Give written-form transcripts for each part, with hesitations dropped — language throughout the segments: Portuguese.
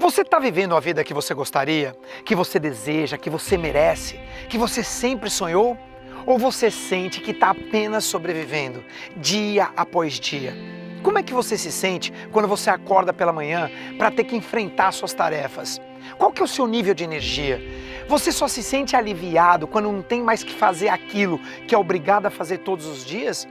Você está vivendo a vida que você gostaria, que você deseja, que você merece, que você sempre sonhou? Ou você sente que está apenas sobrevivendo, dia após dia? Como é que você se sente quando você acorda pela manhã para ter que enfrentar suas tarefas? Qual que é o seu nível de energia? Você só se sente aliviado quando não tem mais que fazer aquilo que é obrigado a fazer todos os dias?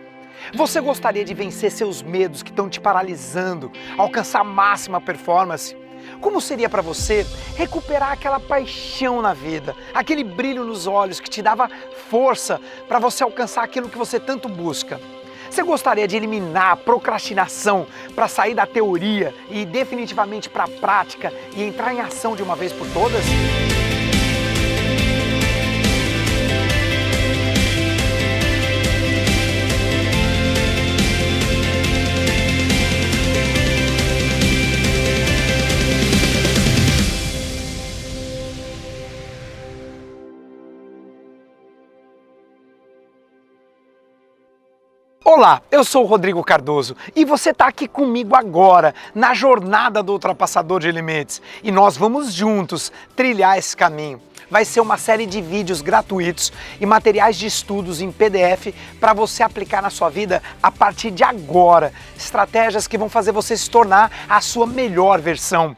Você gostaria de vencer seus medos que estão te paralisando, alcançar a máxima performance? Como seria para você recuperar aquela paixão na vida, aquele brilho nos olhos que te dava força para você alcançar aquilo que você tanto busca? Você gostaria de eliminar a procrastinação para sair da teoria e definitivamente para a prática e entrar em ação de uma vez por todas? Olá, eu sou o Rodrigo Cardoso e você está aqui comigo agora na jornada do Ultrapassador de Limites e nós vamos juntos trilhar esse caminho. Vai ser uma série de vídeos gratuitos e materiais de estudos em PDF para você aplicar na sua vida a partir de agora. Estratégias que vão fazer você se tornar a sua melhor versão.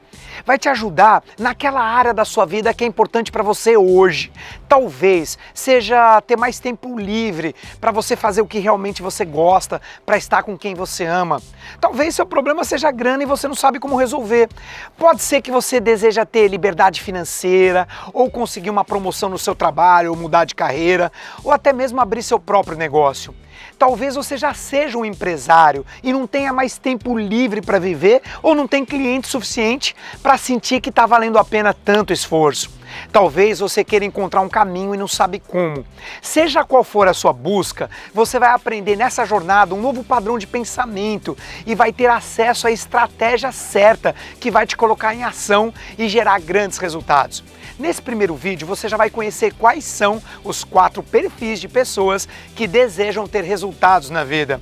Vai te ajudar naquela área da sua vida que é importante para você hoje. Talvez seja ter mais tempo livre para você fazer o que realmente você gosta, para estar com quem você ama. Talvez seu problema seja grana e você não sabe como resolver. Pode ser que você deseja ter liberdade financeira, ou conseguir uma promoção no seu trabalho, ou mudar de carreira, ou até mesmo abrir seu próprio negócio. Talvez você já seja um empresário e não tenha mais tempo livre para viver ou não tem cliente suficiente para sentir que está valendo a pena tanto esforço. Talvez você queira encontrar um caminho e não sabe como. Seja qual for a sua busca, você vai aprender nessa jornada um novo padrão de pensamento e vai ter acesso à estratégia certa que vai te colocar em ação e gerar grandes resultados. Nesse primeiro vídeo você já vai conhecer quais são os 4 perfis de pessoas que desejam ter resultados na vida.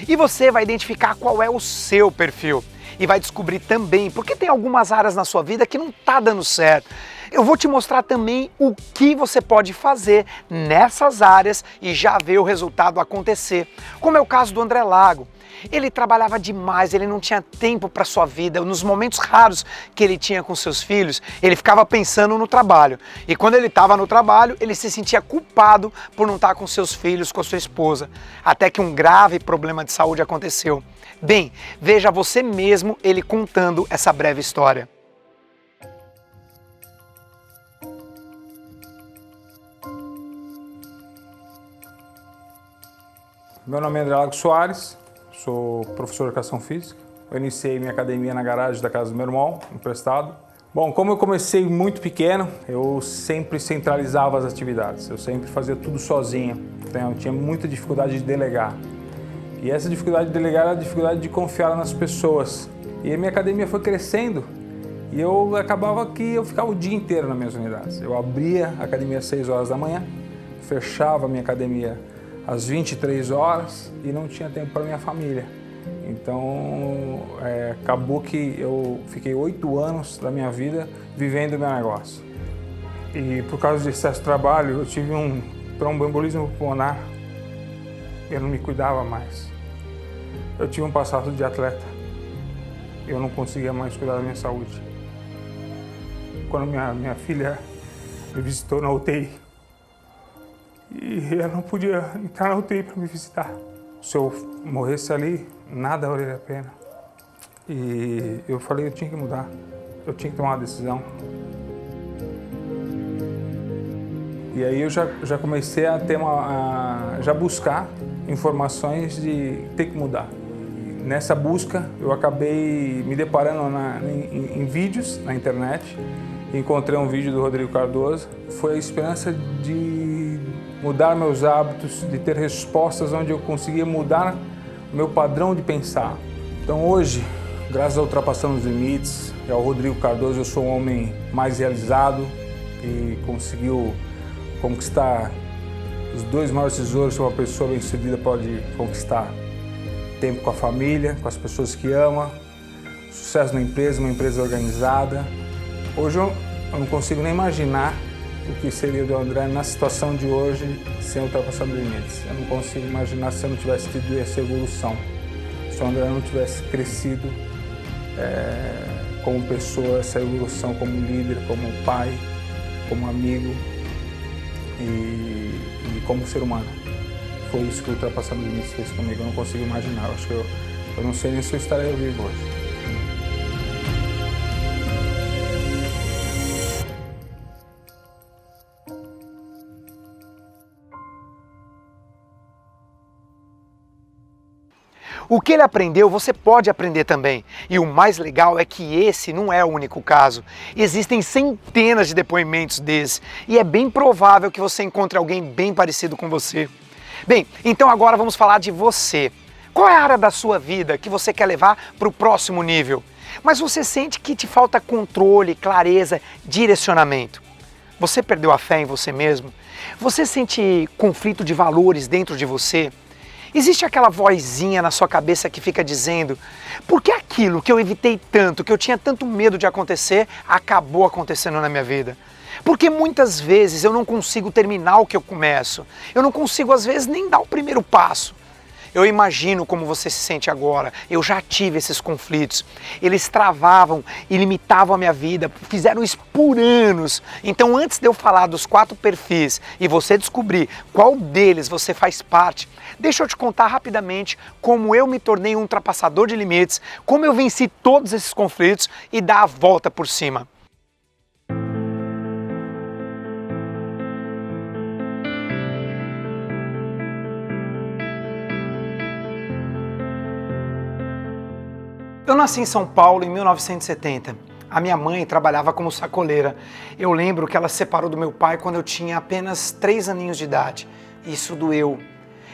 E você vai identificar qual é o seu perfil. E vai descobrir também porque tem algumas áreas na sua vida que não está dando certo. Eu vou te mostrar também o que você pode fazer nessas áreas e já ver o resultado acontecer. Como é o caso do André Lago. Ele trabalhava demais, ele não tinha tempo para sua vida. Nos momentos raros que ele tinha com seus filhos, ele ficava pensando no trabalho. E quando ele estava no trabalho, ele se sentia culpado por não estar com seus filhos, com a sua esposa. Até que um grave problema de saúde aconteceu. Bem, veja você mesmo ele contando essa breve história. Meu nome é André Lago Soares, sou professor de educação física. Eu iniciei minha academia na garagem da casa do meu irmão, emprestado. Bom, como eu comecei muito pequeno, eu sempre centralizava as atividades, eu sempre fazia tudo sozinho, então eu tinha muita dificuldade de delegar. E essa dificuldade de delegar era a dificuldade de confiar nas pessoas. E a minha academia foi crescendo e eu acabava que eu ficava o dia inteiro nas minhas unidades. Eu abria a academia às 6 horas da manhã, fechava a minha academia às 23 horas e não tinha tempo para minha família. Então, acabou que eu fiquei 8 anos da minha vida vivendo o meu negócio. E por causa de excesso de trabalho, eu tive um tromboembolismo pulmonar. Eu não me cuidava mais. Eu tive um passado de atleta. Eu não conseguia mais cuidar da minha saúde. Quando minha filha me visitou na UTI, e eu não podia entrar na UTI para me visitar. Se eu morresse ali, nada valeria a pena. E eu falei, eu tinha que mudar, eu tinha que tomar uma decisão. E aí eu já comecei a ter já buscar informações de ter que mudar. E nessa busca eu acabei me deparando em vídeos na internet. Encontrei um vídeo do Rodrigo Cardoso. Foi a esperança de mudar meus hábitos, de ter respostas onde eu conseguia mudar o meu padrão de pensar. Então hoje, graças ao Ultrapassando os Limites e ao Rodrigo Cardoso, eu sou um homem mais realizado e conseguiu conquistar os 2 maiores tesouros que uma pessoa bem-sucedida pode conquistar. Tempo com a família, com as pessoas que ama, sucesso na empresa, uma empresa organizada Hoje eu não consigo nem imaginar o que seria do André na situação de hoje sem ultrapassar limites. Eu não consigo imaginar se eu não tivesse tido essa evolução, se o André não tivesse crescido como pessoa, essa evolução como líder, como pai, como amigo e como ser humano. Foi isso que o Ultrapassando Limites fez comigo, eu não consigo imaginar. Eu acho que eu não sei nem se eu estaria vivo hoje. O que ele aprendeu, você pode aprender também. E o mais legal é que esse não é o único caso. Existem centenas de depoimentos desses e é bem provável que você encontre alguém bem parecido com você. Bem, então agora vamos falar de você. Qual é a área da sua vida que você quer levar para o próximo nível? Mas você sente que te falta controle, clareza, direcionamento. Você perdeu a fé em você mesmo? Você sente conflito de valores dentro de você? Existe aquela vozinha na sua cabeça que fica dizendo: por que aquilo que eu evitei tanto, que eu tinha tanto medo de acontecer, acabou acontecendo na minha vida? Porque muitas vezes eu não consigo terminar o que eu começo. Eu não consigo, às vezes, nem dar o primeiro passo. Eu imagino como você se sente agora. Eu já tive esses conflitos. Eles travavam e limitavam a minha vida. Fizeram isso por anos. Então, antes de eu falar dos 4 perfis e você descobrir qual deles você faz parte, deixa eu te contar rapidamente como eu me tornei um ultrapassador de limites, como eu venci todos esses conflitos e dar a volta por cima. Eu nasci em São Paulo em 1970. A minha mãe trabalhava como sacoleira. Eu lembro que ela se separou do meu pai quando eu tinha apenas 3 aninhos de idade. Isso doeu.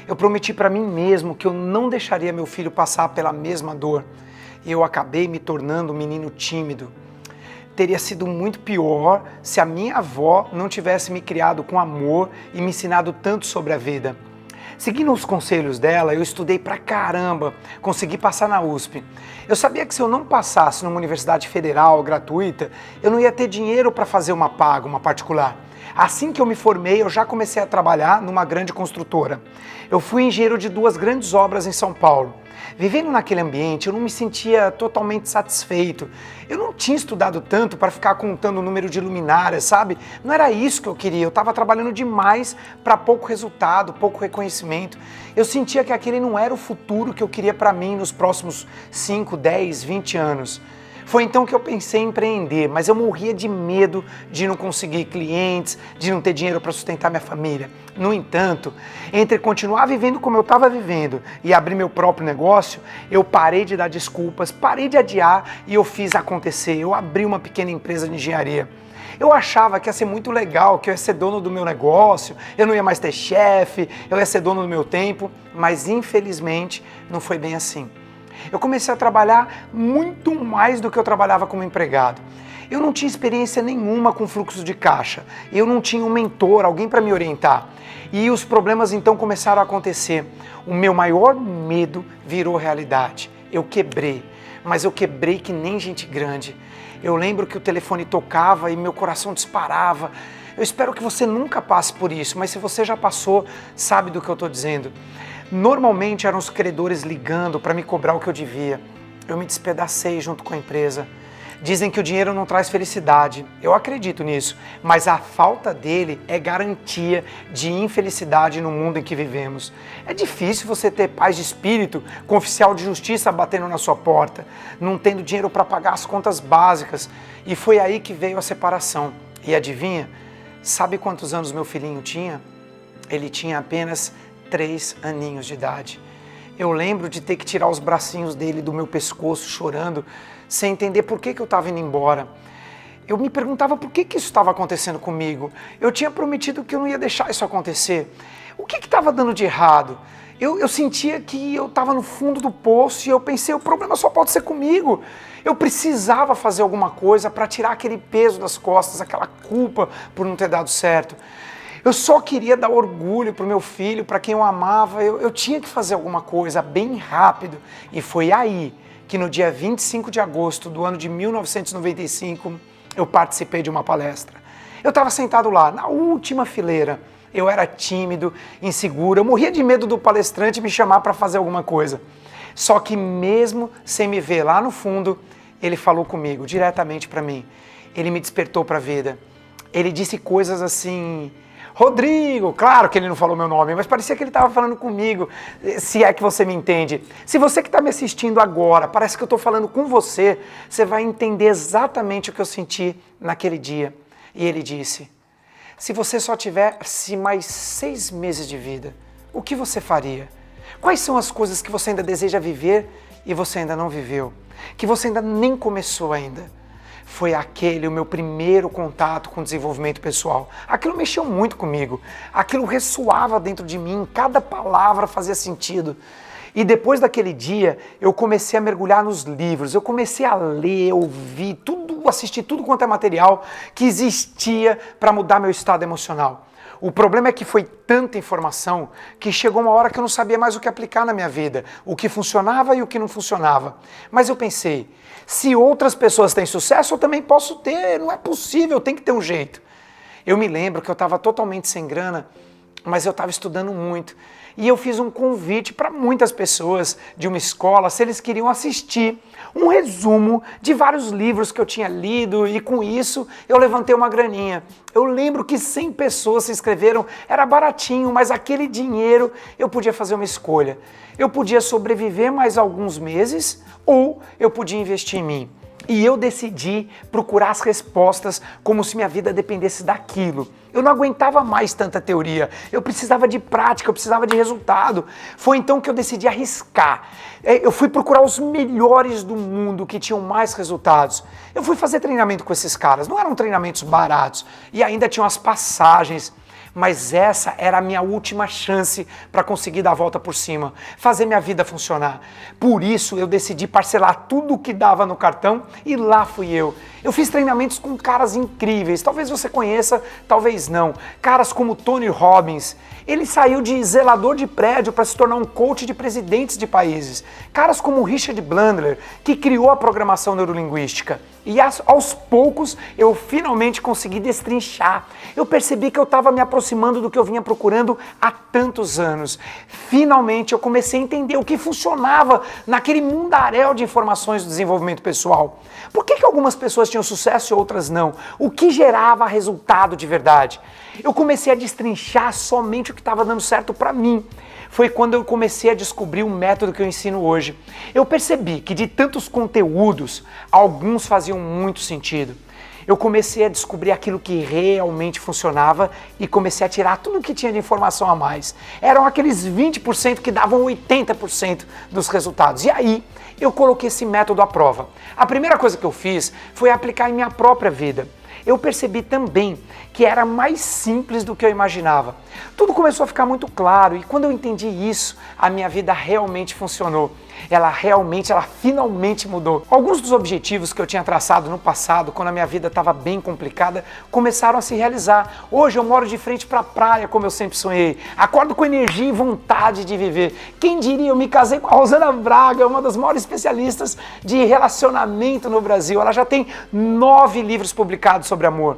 Eu prometi para mim mesmo que eu não deixaria meu filho passar pela mesma dor. E eu acabei me tornando um menino tímido. Teria sido muito pior se a minha avó não tivesse me criado com amor e me ensinado tanto sobre a vida. Seguindo os conselhos dela, eu estudei pra caramba, consegui passar na USP. Eu sabia que se eu não passasse numa universidade federal gratuita, eu não ia ter dinheiro para fazer uma paga, uma particular. Assim que eu me formei, eu já comecei a trabalhar numa grande construtora. Eu fui engenheiro de 2 grandes obras em São Paulo. Vivendo naquele ambiente, eu não me sentia totalmente satisfeito. Eu não tinha estudado tanto para ficar contando o número de luminárias, sabe? Não era isso que eu queria. Eu estava trabalhando demais para pouco resultado, pouco reconhecimento. Eu sentia que aquele não era o futuro que eu queria para mim nos próximos 5, 10, 20 anos. Foi então que eu pensei em empreender, mas eu morria de medo de não conseguir clientes, de não ter dinheiro para sustentar minha família. No entanto, entre continuar vivendo como eu estava vivendo e abrir meu próprio negócio, eu parei de dar desculpas, parei de adiar e eu fiz acontecer. Eu abri uma pequena empresa de engenharia. Eu achava que ia ser muito legal, que eu ia ser dono do meu negócio, eu não ia mais ter chefe, eu ia ser dono do meu tempo, mas infelizmente não foi bem assim. Eu comecei a trabalhar muito mais do que eu trabalhava como empregado. Eu não tinha experiência nenhuma com fluxo de caixa. Eu não tinha um mentor, alguém para me orientar. E os problemas então começaram a acontecer. O meu maior medo virou realidade. Eu quebrei, mas eu quebrei que nem gente grande. Eu lembro que o telefone tocava e meu coração disparava. Eu espero que você nunca passe por isso, mas se você já passou, sabe do que eu estou dizendo. Normalmente eram os credores ligando para me cobrar o que eu devia. Eu me despedacei junto com a empresa. Dizem que o dinheiro não traz felicidade. Eu acredito nisso, mas a falta dele é garantia de infelicidade no mundo em que vivemos. É difícil você ter paz de espírito com oficial de justiça batendo na sua porta, não tendo dinheiro para pagar as contas básicas. E foi aí que veio a separação. E adivinha? Sabe quantos anos meu filhinho tinha? Ele tinha apenas 3 aninhos de idade. Eu lembro de ter que tirar os bracinhos dele do meu pescoço chorando, sem entender por que eu estava indo embora. Eu me perguntava por que isso estava acontecendo comigo. Eu tinha prometido que eu não ia deixar isso acontecer. O que estava dando de errado? Eu sentia que eu estava no fundo do poço e eu pensei, o problema só pode ser comigo. Eu precisava fazer alguma coisa para tirar aquele peso das costas, aquela culpa por não ter dado certo. Eu só queria dar orgulho para o meu filho, para quem eu amava. Eu tinha que fazer alguma coisa bem rápido. E foi aí que no dia 25 de agosto do ano de 1995, eu participei de uma palestra. Eu estava sentado lá, na última fileira. Eu era tímido, inseguro, eu morria de medo do palestrante me chamar para fazer alguma coisa. Só que mesmo sem me ver lá no fundo, ele falou comigo, diretamente para mim. Ele me despertou para a vida. Ele disse coisas assim... Rodrigo, claro que ele não falou meu nome, mas parecia que ele estava falando comigo, se é que você me entende. Se você que está me assistindo agora, parece que eu estou falando com você, você vai entender exatamente o que eu senti naquele dia. E ele disse, se você só tivesse mais 6 meses de vida, o que você faria? Quais são as coisas que você ainda deseja viver e você ainda não viveu? Que você ainda nem começou ainda? Foi aquele o meu primeiro contato com desenvolvimento pessoal. Aquilo mexeu muito comigo. Aquilo ressoava dentro de mim, cada palavra fazia sentido. E depois daquele dia, eu comecei a mergulhar nos livros, eu comecei a ler, ouvir, tudo, assistir tudo quanto é material que existia para mudar meu estado emocional. O problema é que foi tanta informação que chegou uma hora que eu não sabia mais o que aplicar na minha vida, o que funcionava e o que não funcionava. Mas eu pensei, se outras pessoas têm sucesso, eu também posso ter, não é possível, tem que ter um jeito. Eu me lembro que eu estava totalmente sem grana, mas eu estava estudando muito. E eu fiz um convite para muitas pessoas de uma escola, se eles queriam assistir um resumo de vários livros que eu tinha lido e com isso eu levantei uma graninha. Eu lembro que 100 pessoas se inscreveram, era baratinho, mas aquele dinheiro eu podia fazer uma escolha. Eu podia sobreviver mais alguns meses ou eu podia investir em mim. E eu decidi procurar as respostas como se minha vida dependesse daquilo. Eu não aguentava mais tanta teoria, eu precisava de prática, eu precisava de resultado. Foi então que eu decidi arriscar. Eu fui procurar os melhores do mundo que tinham mais resultados. Eu fui fazer treinamento com esses caras, não eram treinamentos baratos e ainda tinham as passagens. Mas essa era a minha última chance para conseguir dar a volta por cima, fazer minha vida funcionar. Por isso eu decidi parcelar tudo o que dava no cartão e lá fui eu. Eu fiz treinamentos com caras incríveis, talvez você conheça, talvez não. Caras como Tony Robbins, ele saiu de zelador de prédio para se tornar um coach de presidentes de países. Caras como Richard Bandler, que criou a programação neurolinguística. E aos poucos eu finalmente consegui destrinchar. Eu percebi que eu estava me aproximando do que eu vinha procurando há tantos anos. Finalmente eu comecei a entender o que funcionava naquele mundaréu de informações do desenvolvimento pessoal. Por que algumas pessoas tinham sucesso e outras não? O que gerava resultado de verdade? Eu comecei a destrinchar somente o que estava dando certo para mim. Foi quando eu comecei a descobrir o método que eu ensino hoje. Eu percebi que de tantos conteúdos, alguns faziam muito sentido. Eu comecei a descobrir aquilo que realmente funcionava e comecei a tirar tudo o que tinha de informação a mais. Eram aqueles 20% que davam 80% dos resultados. E aí, eu coloquei esse método à prova. A primeira coisa que eu fiz foi aplicar em minha própria vida. Eu percebi também que era mais simples do que eu imaginava. Tudo começou a ficar muito claro e quando eu entendi isso, a minha vida realmente funcionou. Ela finalmente mudou. Alguns dos objetivos que eu tinha traçado no passado, quando a minha vida estava bem complicada, começaram a se realizar. Hoje eu moro de frente para a praia, como eu sempre sonhei. Acordo com energia e vontade de viver. Quem diria, eu me casei com a Rosana Braga, uma das maiores especialistas de relacionamento no Brasil. Ela já tem 9 livros publicados sobre amor.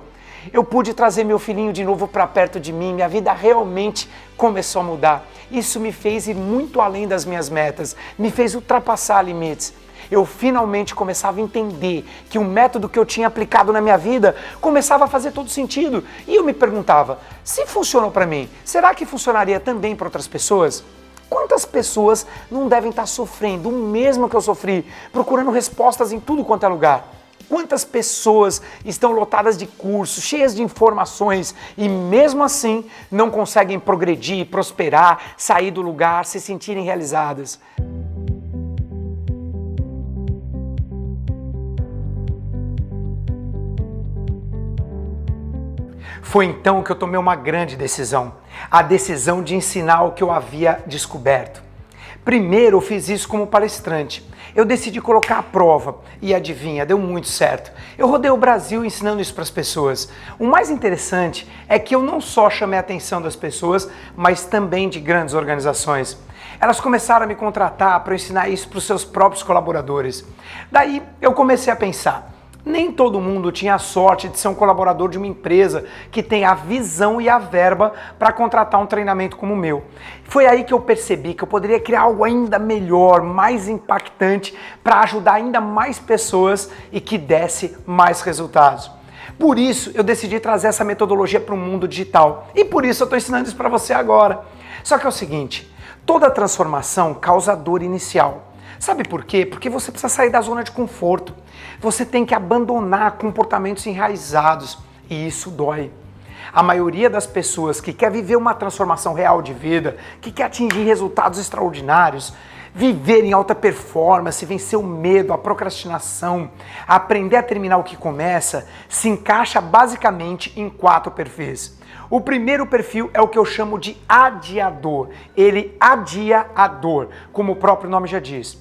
Eu pude trazer meu filhinho de novo para perto de mim, minha vida realmente começou a mudar. Isso me fez ir muito além das minhas metas, me fez ultrapassar limites. Eu finalmente começava a entender que o método que eu tinha aplicado na minha vida começava a fazer todo sentido. E eu me perguntava, se funcionou para mim, será que funcionaria também para outras pessoas? Quantas pessoas não devem estar sofrendo o mesmo que eu sofri, procurando respostas em tudo quanto é lugar? Quantas pessoas estão lotadas de cursos, cheias de informações e mesmo assim não conseguem progredir, prosperar, sair do lugar, se sentirem realizadas? Foi então que eu tomei uma grande decisão, a decisão de ensinar o que eu havia descoberto. Primeiro eu fiz isso como palestrante. Eu decidi colocar à prova e adivinha, deu muito certo. Eu rodei o Brasil ensinando isso para as pessoas. O mais interessante é que eu não só chamei a atenção das pessoas, mas também de grandes organizações. Elas começaram a me contratar para eu ensinar isso para os seus próprios colaboradores. Daí eu comecei a pensar, Nem todo mundo tinha a sorte de ser um colaborador de uma empresa que tem a visão e a verba para contratar um treinamento como o meu. Foi aí que eu percebi que eu poderia criar algo ainda melhor, mais impactante, para ajudar ainda mais pessoas e que desse mais resultados. Por isso, eu decidi trazer essa metodologia para o mundo digital. E por isso eu estou ensinando isso para você agora. Só que é o seguinte, toda transformação causa dor inicial. Sabe por quê? Porque você precisa sair da zona de conforto. Você tem que abandonar comportamentos enraizados e isso dói. A maioria das pessoas que quer viver uma transformação real de vida, que quer atingir resultados extraordinários, viver em alta performance, vencer o medo, a procrastinação, aprender a terminar o que começa, se encaixa basicamente em 4 perfis. O primeiro perfil é o que eu chamo de adiador. Ele adia a dor, como o próprio nome já diz.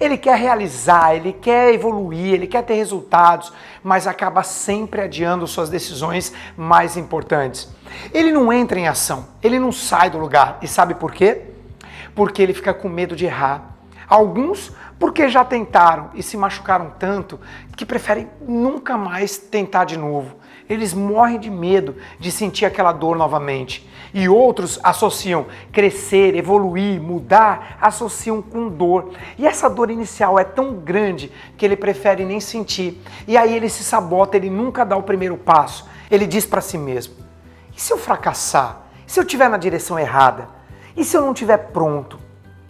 Ele quer realizar, ele quer evoluir, ele quer ter resultados, mas acaba sempre adiando suas decisões mais importantes. Ele não entra em ação, ele não sai do lugar. E sabe por quê? Porque ele fica com medo de errar. Alguns porque já tentaram e se machucaram tanto que preferem nunca mais tentar de novo. Eles morrem de medo de sentir aquela dor novamente. E outros associam crescer, evoluir, mudar, associam com dor. E essa dor inicial é tão grande que ele prefere nem sentir. E aí ele se sabota, ele nunca dá o primeiro passo. Ele diz para si mesmo, e se eu fracassar? E se eu estiver na direção errada? E se eu não estiver pronto?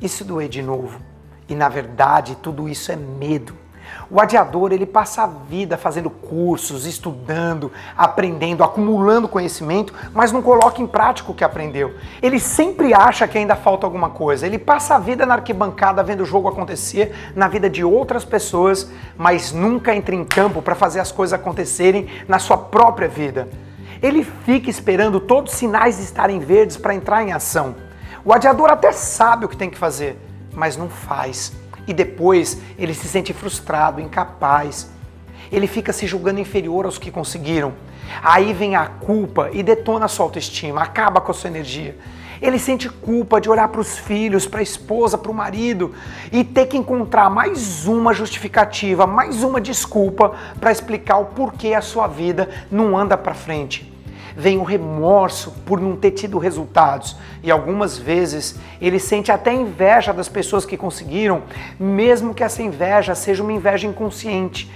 E se doer de novo? E na verdade tudo isso é medo. O adiador, ele passa a vida fazendo cursos, estudando, aprendendo, acumulando conhecimento, mas não coloca em prática o que aprendeu. Ele sempre acha que ainda falta alguma coisa. Ele passa a vida na arquibancada vendo o jogo acontecer na vida de outras pessoas, mas nunca entra em campo para fazer as coisas acontecerem na sua própria vida. Ele fica esperando todos os sinais estarem verdes para entrar em ação. O adiador até sabe o que tem que fazer, mas não faz. E depois ele se sente frustrado, incapaz. Ele fica se julgando inferior aos que conseguiram. Aí vem a culpa e detona a sua autoestima, acaba com a sua energia. Ele sente culpa de olhar para os filhos, para a esposa, para o marido e ter que encontrar mais uma justificativa, mais uma desculpa para explicar o porquê a sua vida não anda para frente. Vem o remorso por não ter tido resultados e algumas vezes ele sente até inveja das pessoas que conseguiram, mesmo que essa inveja seja uma inveja inconsciente.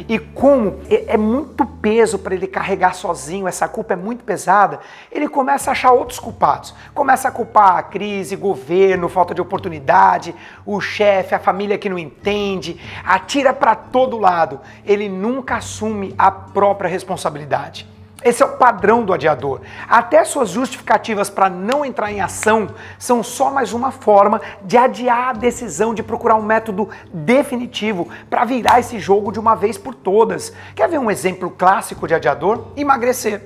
E como é muito peso para ele carregar sozinho, essa culpa é muito pesada, ele começa a achar outros culpados. Começa a culpar a crise, governo, falta de oportunidade, o chefe, a família que não entende, atira para todo lado. Ele nunca assume a própria responsabilidade. Esse é o padrão do adiador. Até suas justificativas para não entrar em ação são só mais uma forma de adiar a decisão de procurar um método definitivo para virar esse jogo de uma vez por todas. Quer ver um exemplo clássico de adiador? Emagrecer.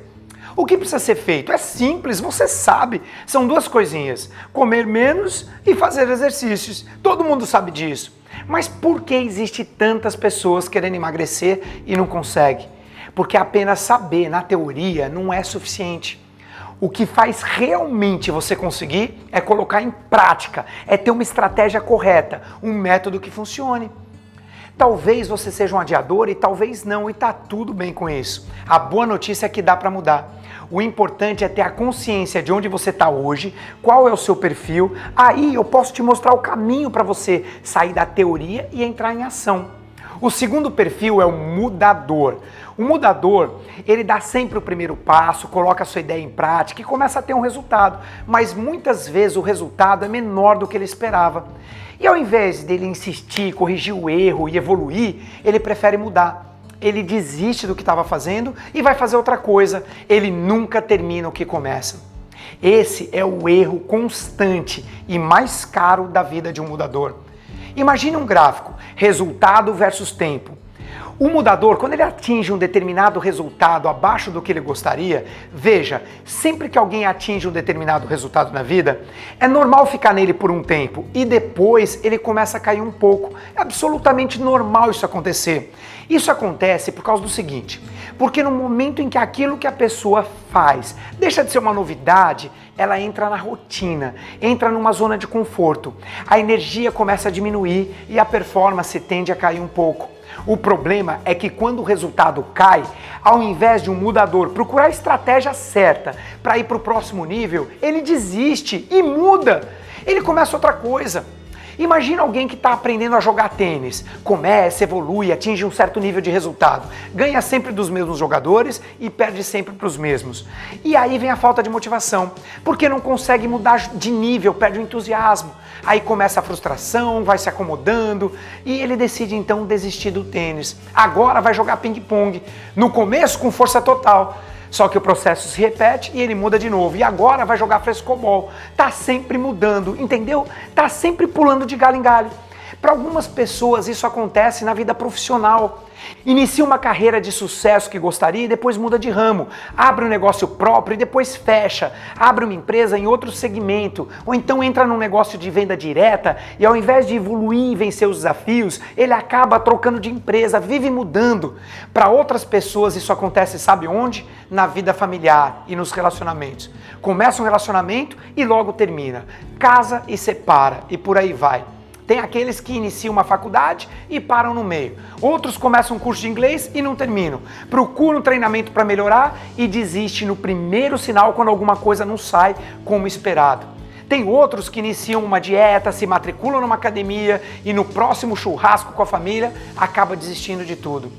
O que precisa ser feito? É simples, você sabe. São 2 coisinhas: comer menos e fazer exercícios. Todo mundo sabe disso. Mas por que existe tantas pessoas querendo emagrecer e não conseguem? Porque apenas saber na teoria não é suficiente. O que faz realmente você conseguir é colocar em prática, é ter uma estratégia correta, um método que funcione. Talvez você seja um adiador e talvez não, e tá tudo bem com isso. A boa notícia é que dá para mudar. O importante é ter a consciência de onde você está hoje, qual é o seu perfil. Aí eu posso te mostrar o caminho para você sair da teoria e entrar em ação. O segundo perfil é o mudador. O mudador, ele dá sempre o primeiro passo, coloca a sua ideia em prática e começa a ter um resultado, mas muitas vezes o resultado é menor do que ele esperava. E ao invés dele insistir, corrigir o erro e evoluir, ele prefere mudar. Ele desiste do que estava fazendo e vai fazer outra coisa. Ele nunca termina o que começa. Esse é o erro constante e mais caro da vida de um mudador. Imagine um gráfico, resultado versus tempo. O mudador, quando ele atinge um determinado resultado abaixo do que ele gostaria, veja, sempre que alguém atinge um determinado resultado na vida, é normal ficar nele por um tempo e depois ele começa a cair um pouco. É absolutamente normal isso acontecer. Isso acontece por causa do seguinte, porque no momento em que aquilo que a pessoa faz deixa de ser uma novidade, ela entra na rotina, entra numa zona de conforto. A energia começa a diminuir e a performance tende a cair um pouco. O problema é que quando o resultado cai, ao invés de um mudador procurar a estratégia certa para ir para o próximo nível, ele desiste e muda. Ele começa outra coisa. Imagina alguém que está aprendendo a jogar tênis, começa, evolui, atinge um certo nível de resultado, ganha sempre dos mesmos jogadores e perde sempre para os mesmos. E aí vem a falta de motivação, porque não consegue mudar de nível, perde o entusiasmo. Aí começa a frustração, vai se acomodando e ele decide então desistir do tênis. Agora vai jogar ping-pong, no começo com força total. Só que o processo se repete e ele muda de novo. E agora vai jogar frescobol. Tá sempre mudando, entendeu? Tá sempre pulando de galho em galho. Para algumas pessoas isso acontece na vida profissional. Inicia uma carreira de sucesso que gostaria e depois muda de ramo. Abre um negócio próprio e depois fecha. Abre uma empresa em outro segmento. Ou então entra num negócio de venda direta e ao invés de evoluir e vencer os desafios, ele acaba trocando de empresa, vive mudando. Para outras pessoas isso acontece, sabe onde? Na vida familiar e nos relacionamentos. Começa um relacionamento e logo termina. Casa e separa e por aí vai. Tem aqueles que iniciam uma faculdade e param no meio. Outros começam um curso de inglês e não terminam. Procuram um treinamento para melhorar e desistem no primeiro sinal quando alguma coisa não sai como esperado. Tem outros que iniciam uma dieta, se matriculam numa academia e no próximo churrasco com a família acaba desistindo de tudo.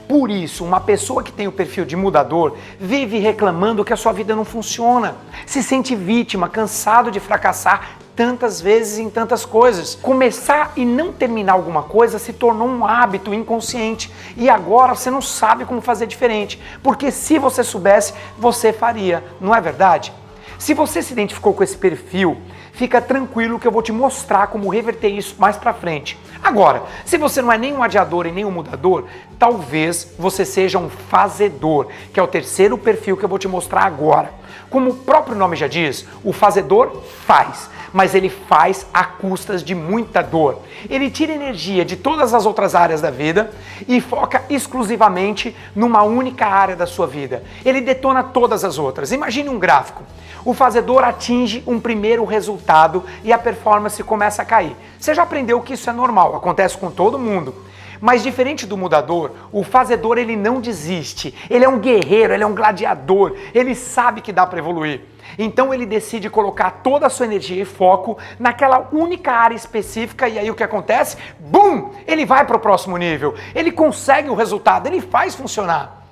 Por isso, uma pessoa que tem o perfil de mudador vive reclamando que a sua vida não funciona, se sente vítima, cansado de fracassar tantas vezes em tantas coisas. Começar e não terminar alguma coisa se tornou um hábito inconsciente e agora você não sabe como fazer diferente, porque se você soubesse, você faria, não é verdade? Se você se identificou com esse perfil, fica tranquilo que eu vou te mostrar como reverter isso mais pra frente. Agora, se você não é nem um adiador e nem um mudador, talvez você seja um fazedor, que é o terceiro perfil que eu vou te mostrar agora. Como o próprio nome já diz, o fazedor faz, mas ele faz a custas de muita dor. Ele tira energia de todas as outras áreas da vida e foca exclusivamente numa única área da sua vida. Ele detona todas as outras. Imagine um gráfico. O fazedor atinge um primeiro resultado e a performance começa a cair. Você já aprendeu que isso é normal, acontece com todo mundo. Mas diferente do mudador, o fazedor ele não desiste. Ele é um guerreiro, ele é um gladiador, ele sabe que dá para evoluir. Então ele decide colocar toda a sua energia e foco naquela única área específica e aí o que acontece? Bum! Ele vai para o próximo nível, ele consegue o resultado, ele faz funcionar.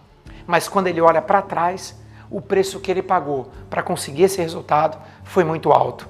Mas quando ele olha para trás, o preço que ele pagou para conseguir esse resultado foi muito alto.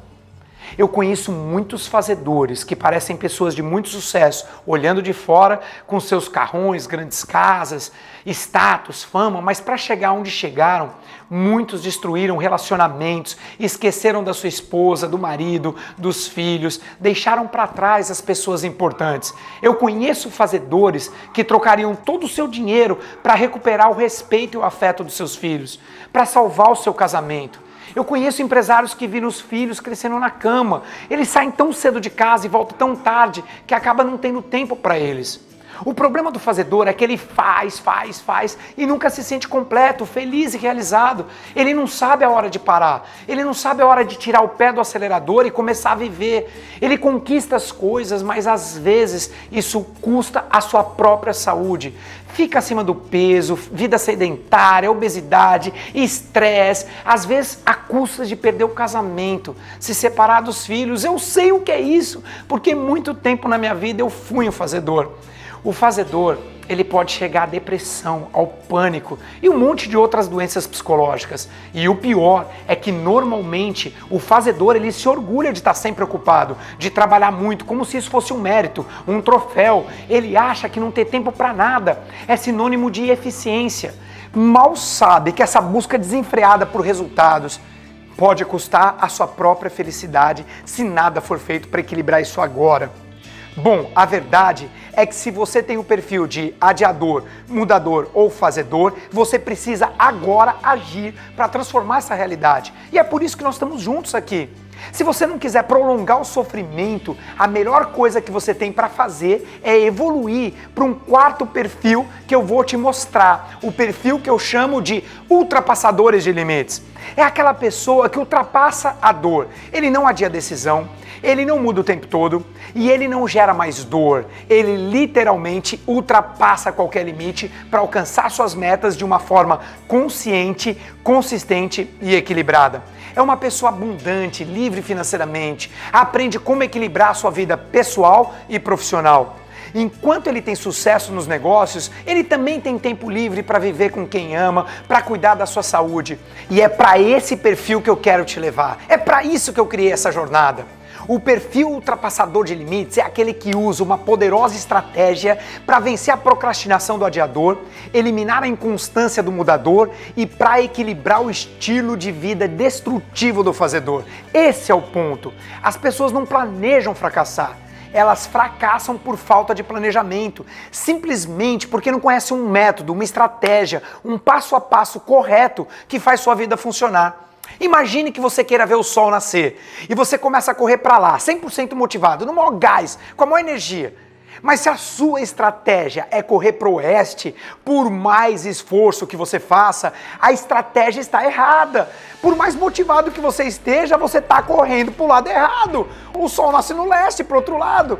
Eu conheço muitos fazedores que parecem pessoas de muito sucesso, olhando de fora com seus carrões, grandes casas, status, fama, mas para chegar onde chegaram, muitos destruíram relacionamentos, esqueceram da sua esposa, do marido, dos filhos, deixaram para trás as pessoas importantes. Eu conheço fazedores que trocariam todo o seu dinheiro para recuperar o respeito e o afeto dos seus filhos, para salvar o seu casamento. Eu conheço empresários que viram os filhos crescendo na cama. Eles saem tão cedo de casa e voltam tão tarde que acaba não tendo tempo para eles. O problema do fazedor é que ele faz e nunca se sente completo, feliz e realizado. Ele não sabe a hora de parar, ele não sabe a hora de tirar o pé do acelerador e começar a viver. Ele conquista as coisas, mas às vezes isso custa a sua própria saúde. Fica acima do peso, vida sedentária, obesidade, estresse, às vezes a custa de perder o casamento, se separar dos filhos. Eu sei o que é isso, porque muito tempo na minha vida eu fui um fazedor. O fazedor, ele pode chegar à depressão, ao pânico e um monte de outras doenças psicológicas. E o pior é que normalmente o fazedor ele se orgulha de estar sempre ocupado, de trabalhar muito, como se isso fosse um mérito, um troféu. Ele acha que não ter tempo para nada é sinônimo de eficiência. Mal sabe que essa busca desenfreada por resultados pode custar a sua própria felicidade se nada for feito para equilibrar isso agora. Bom, a verdade é que se você tem o perfil de adiador, mudador ou fazedor, você precisa agora agir para transformar essa realidade. E é por isso que nós estamos juntos aqui. Se você não quiser prolongar o sofrimento, a melhor coisa que você tem para fazer é evoluir para um quarto perfil que eu vou te mostrar. O perfil que eu chamo de ultrapassadores de limites. É aquela pessoa que ultrapassa a dor. Ele não adia a decisão, Ele não muda o tempo todo e ele não gera mais dor. Ele literalmente ultrapassa qualquer limite para alcançar suas metas de uma forma consciente, consistente e equilibrada. É uma pessoa abundante, livre financeiramente, aprende como equilibrar a sua vida pessoal e profissional. Enquanto ele tem sucesso nos negócios, ele também tem tempo livre para viver com quem ama, para cuidar da sua saúde. E é para esse perfil que eu quero te levar. É para isso que eu criei essa jornada. O perfil ultrapassador de limites é aquele que usa uma poderosa estratégia para vencer a procrastinação do adiador, eliminar a inconstância do mudador e para equilibrar o estilo de vida destrutivo do fazedor. Esse é o ponto. As pessoas não planejam fracassar. Elas fracassam por falta de planejamento, simplesmente porque não conhecem um método, uma estratégia, um passo a passo correto que faz sua vida funcionar. Imagine que você queira ver o sol nascer e você começa a correr para lá, 100% motivado, no maior gás, com a maior energia. Mas se a sua estratégia é correr para o oeste, por mais esforço que você faça, a estratégia está errada. Por mais motivado que você esteja, você está correndo para o lado errado. O sol nasce no leste, para o outro lado.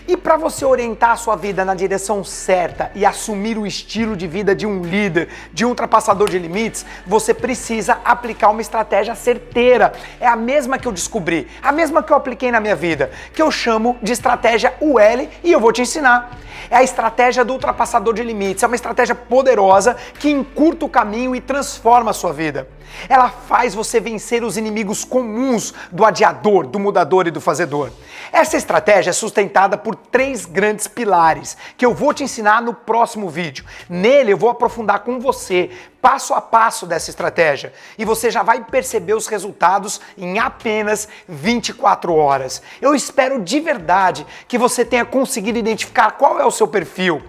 E para você orientar a sua vida na direção certa e assumir o estilo de vida de um líder, de um ultrapassador de limites, você precisa aplicar uma estratégia certeira. É a mesma que eu descobri, a mesma que eu apliquei na minha vida, que eu chamo de estratégia UL e eu vou te ensinar. É a estratégia do ultrapassador de limites, é uma estratégia poderosa que encurta o caminho e transforma a sua vida. Ela faz você vencer os inimigos comuns do adiador, do mudador e do fazedor. Essa estratégia é sustentada por 3 grandes pilares que eu vou te ensinar no próximo vídeo. Nele eu vou aprofundar com você, passo a passo dessa estratégia, e você já vai perceber os resultados em apenas 24 horas. Eu espero de verdade que você tenha conseguido identificar qual é o seu perfil.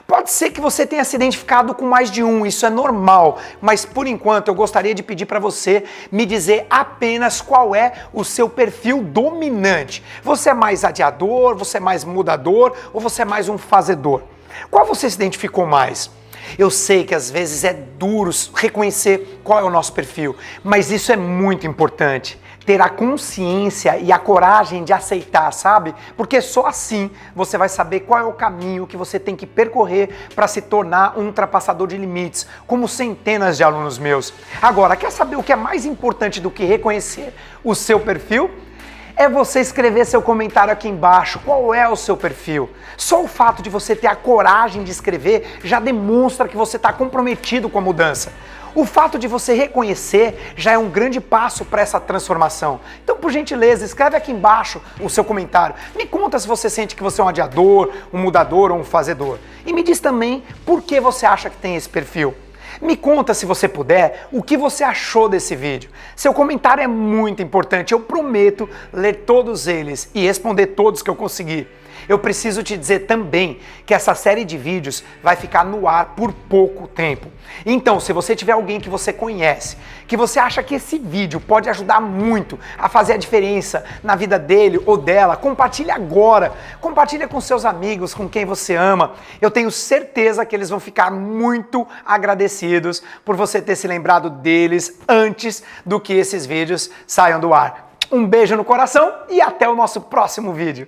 Pode ser que você tenha se identificado com mais de um, isso é normal, mas por enquanto eu gostaria de pedir para você me dizer apenas qual é o seu perfil dominante. Você é mais adiador, você é mais mudador ou você é mais um fazedor? Qual você se identificou mais? Eu sei que às vezes é duro reconhecer qual é o nosso perfil, mas isso é muito importante. Ter a consciência e a coragem de aceitar, sabe? Porque só assim você vai saber qual é o caminho que você tem que percorrer para se tornar um ultrapassador de limites, como centenas de alunos meus. Agora, quer saber o que é mais importante do que reconhecer o seu perfil? É você escrever seu comentário aqui embaixo, qual é o seu perfil. Só o fato de você ter a coragem de escrever já demonstra que você está comprometido com a mudança. O fato de você reconhecer já é um grande passo para essa transformação. Então, por gentileza, escreve aqui embaixo o seu comentário. Me conta se você sente que você é um adiador, um mudador ou um fazedor. E me diz também por que você acha que tem esse perfil. Me conta, se você puder, o que você achou desse vídeo. Seu comentário é muito importante, eu prometo ler todos eles e responder todos que eu conseguir. Eu preciso te dizer também que essa série de vídeos vai ficar no ar por pouco tempo. Então, se você tiver alguém que você conhece, que você acha que esse vídeo pode ajudar muito a fazer a diferença na vida dele ou dela, compartilhe agora. Compartilhe com seus amigos, com quem você ama. Eu tenho certeza que eles vão ficar muito agradecidos por você ter se lembrado deles antes do que esses vídeos saiam do ar. Um beijo no coração e até o nosso próximo vídeo.